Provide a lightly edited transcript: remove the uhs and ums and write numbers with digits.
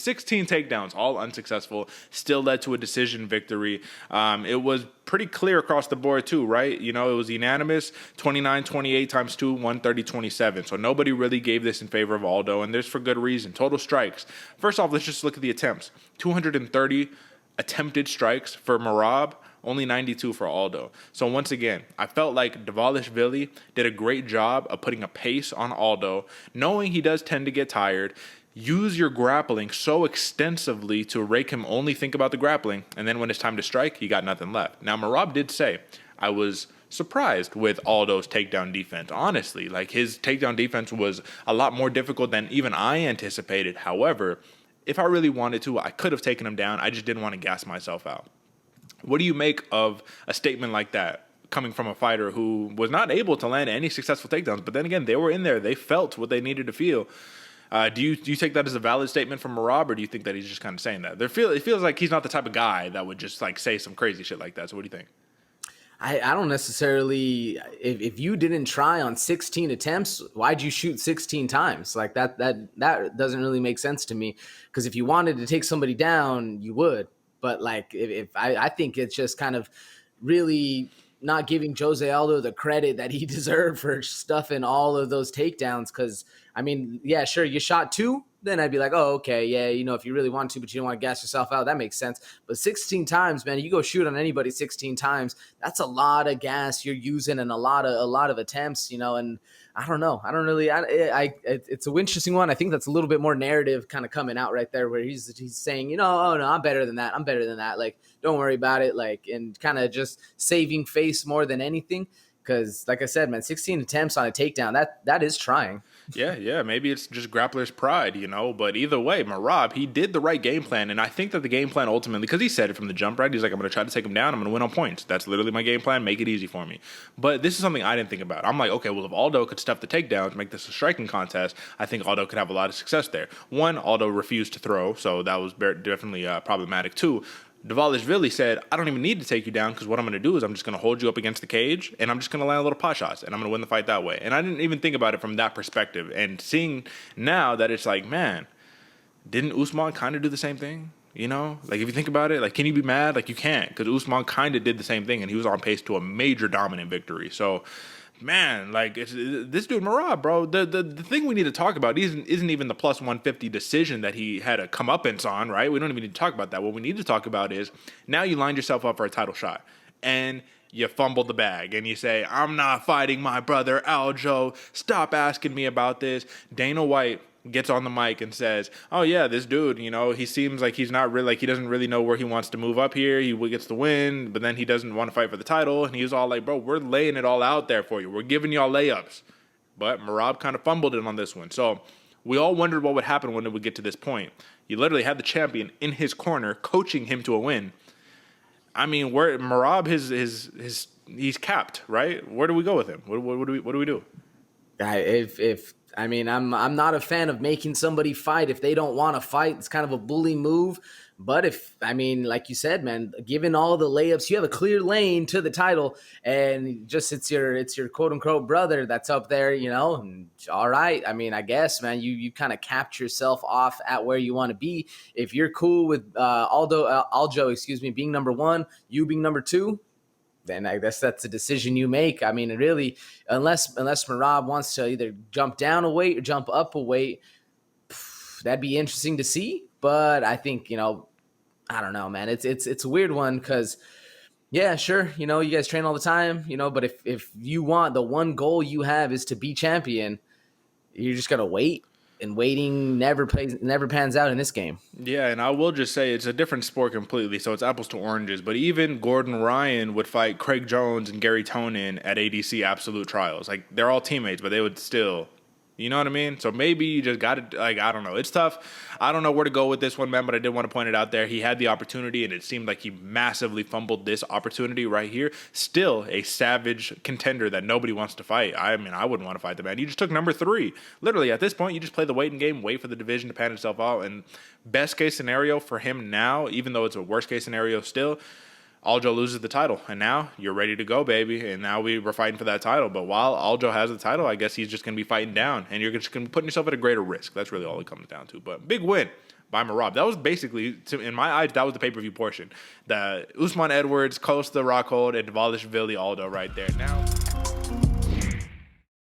16 takedowns, all unsuccessful, still led to a decision victory. It was pretty clear across the board too, right? You know, it was unanimous, 29-28 times 2, 130-27. So nobody really gave this in favor of Aldo, and there's for good reason. Total strikes. First off, let's just look at the attempts. 230 attempted strikes for Merab, only 92 for Aldo. So once again, I felt like Dvalishvili did a great job of putting a pace on Aldo, knowing he does tend to get tired. Use your grappling so extensively to rake him only think about the grappling, and then when it's time to strike, he got nothing left. Now, Merab did say, I was surprised with Aldo's takedown defense. Honestly, like his takedown defense was a lot more difficult than even I anticipated. However, if I really wanted to, I could have taken him down. I just didn't want to gas myself out. What do you make of a statement like that coming from a fighter who was not able to land any successful takedowns? But then again, they were in there. They felt what they needed to feel. Do you take that as a valid statement from Merab, or do you think that he's just kind of saying that? It feels like he's not the type of guy that would just like say some crazy shit like that. So what do you think? I don't necessarily, if you didn't try on 16 attempts, why'd you shoot 16 times? Like that doesn't really make sense to me. Because if you wanted to take somebody down, you would. But like, if I think it's just kind of really not giving Jose Aldo the credit that he deserved for stuffing all of those takedowns. Because, I mean, yeah, sure, you shot 2. Then I'd be like, oh, okay, yeah, you know, if you really want to, but you don't want to gas yourself out, that makes sense. But 16 times, man, you go shoot on anybody 16 times, that's a lot of gas you're using and a lot of attempts, you know. And I don't know, I don't really, it's an interesting one. I think that's a little bit more narrative kind of coming out right there, where he's saying, you know, oh no, I'm better than that. Like, don't worry about it, like, and kind of just saving face more than anything. Because, like I said, man, 16 attempts on a takedown, that is trying. Yeah. Maybe it's just grappler's pride, you know. But either way, Merab, he did the right game plan. And I think that the game plan ultimately, because he said it from the jump, right? He's like, I'm going to try to take him down. I'm going to win on points. That's literally my game plan. Make it easy for me. But this is something I didn't think about. I'm like, okay, well, if Aldo could stuff the takedowns, make this a striking contest, I think Aldo could have a lot of success there. One, Aldo refused to throw, so that was definitely problematic. Two, Dvalishvili said, I don't even need to take you down because what I'm going to do is I'm just going to hold you up against the cage and I'm just going to land a little pot shots and I'm going to win the fight that way. And I didn't even think about it from that perspective. And seeing now that it's like, man, didn't Usman kind of do the same thing? You know, like if you think about it, like, can you be mad? Like, you can't, because Usman kind of did the same thing and he was on pace to a major dominant victory. So, man, like this dude Merab, bro. The thing we need to talk about isn't even the plus 150 decision that he had a comeuppance on, right? We don't even need to talk about that. What we need to talk about is now you lined yourself up for a title shot and you fumbled the bag and you say, I'm not fighting my brother Aljo. Stop asking me about this. Dana White gets on the mic and says, oh yeah, this dude, you know, he seems like he's not really, like, he doesn't really know where he wants to move up here. He gets the win, but then he doesn't want to fight for the title. And he was all like, bro, we're laying it all out there for you. We're giving y'all layups. But Merab kind of fumbled it on this one. So we all wondered what would happen when it would get to this point. He literally had the champion in his corner, coaching him to a win. I mean, where Merab, he's capped, right? Where do we go with him? What do we do? I mean, I'm not a fan of making somebody fight if they don't want to fight. It's kind of a bully move. But like you said, man, given all the layups, you have a clear lane to the title, and just it's your quote unquote brother that's up there, you know. And all right, I mean, I guess, man, you kind of capped yourself off at where you want to be. If you're cool with Aljo, being number 1, you being number 2. Then I guess that's a decision you make. I mean, really, unless Merab wants to either jump down a weight or jump up a weight, that'd be interesting to see. But I think, you know, I don't know, man. It's a weird one because, yeah, sure, you know, you guys train all the time, you know, but if you want, the one goal you have is to be champion, you're just gonna wait. And waiting never pans out in this game. Yeah, and I will just say it's a different sport completely, so it's apples to oranges. But even Gordon Ryan would fight Craig Jones and Gary Tonin at ADC Absolute Trials. Like, they're all teammates, but they would still, you know what I mean? So maybe you just got to, like, I don't know. It's tough. I don't know where to go with this one, man, but I did want to point it out there. He had the opportunity, and it seemed like he massively fumbled this opportunity right here. Still a savage contender that nobody wants to fight. I mean, I wouldn't want to fight the man. You just took number 3. Literally, at this point, you just play the waiting game, wait for the division to pan itself out. And best case scenario for him now, even though it's a worst case scenario still, Aljo loses the title, and now you're ready to go, baby. And now we're fighting for that title. But while Aljo has the title, I guess he's just going to be fighting down, and you're just going to be putting yourself at a greater risk. That's really all it comes down to. But big win. by Merab. That was basically, in my eyes, that was the pay-per-view portion. The Usman Edwards, Costa, Rockhold, and Dvalishvili Aldo right there. Now.